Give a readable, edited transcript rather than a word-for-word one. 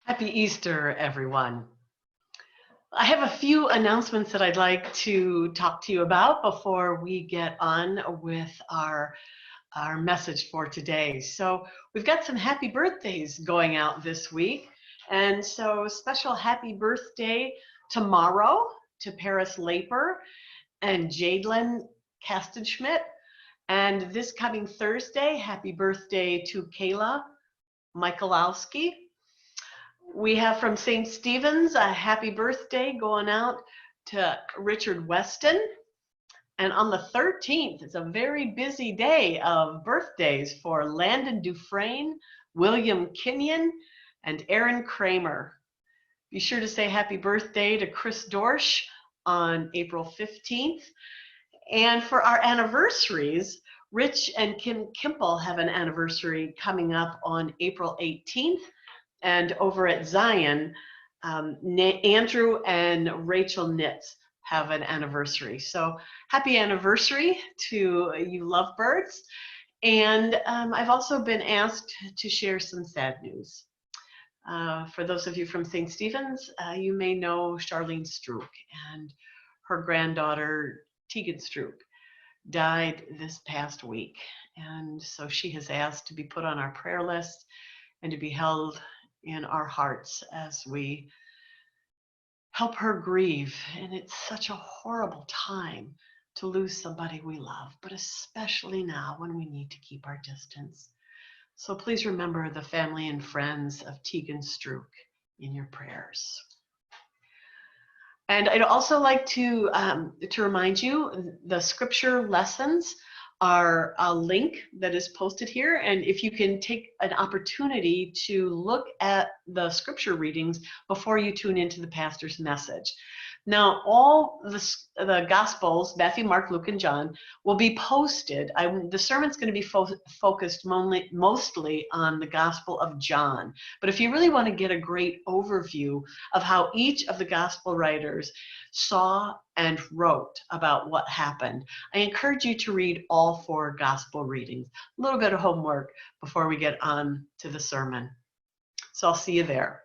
Happy Easter, everyone. I have a few announcements that I'd like to talk to you about before we get on with our message for today. So we've got some happy birthdays going out this week. And so special happy birthday tomorrow to Paris Laper and Jadelyn Kastenschmidt. And this coming Thursday, happy birthday to Kayla Michalowski. We have from St. Stephen's a happy birthday going out to Richard Weston. And on the 13th, it's a very busy day of birthdays for Landon Dufresne, William Kenyon, and Aaron Kramer. Be sure to say happy birthday to Chris Dorsch on April 15th. And for our anniversaries, Rich and Kim Kimple have an anniversary coming up on April 18th. And over at Zion, Andrew and Rachel Nitz have an anniversary. So happy anniversary to you lovebirds. And I've also been asked to share some sad news. For those of you from St. Stephen's, you may know Charlene Strook, and her granddaughter, Tegan Strook, died this past week. And so she has asked to be put on our prayer list and to be held in our hearts as we help her grieve. And it's such a horrible time to lose somebody we love, but especially now when we need to keep our distance. So please remember the family and friends of Tegan Strook in your prayers. And I'd also like to remind you, the scripture lessons are a link that is posted here. And if you can take an opportunity to look at the scripture readings before you tune into the pastor's message. Now, all the Gospels, Matthew, Mark, Luke, and John, will be posted. The sermon's going to be focused mostly on the Gospel of John. But if you really want to get a great overview of how each of the Gospel writers saw and wrote about what happened, I encourage you to read all 4 Gospel readings. A little bit of homework before we get on to the sermon. So I'll see you there.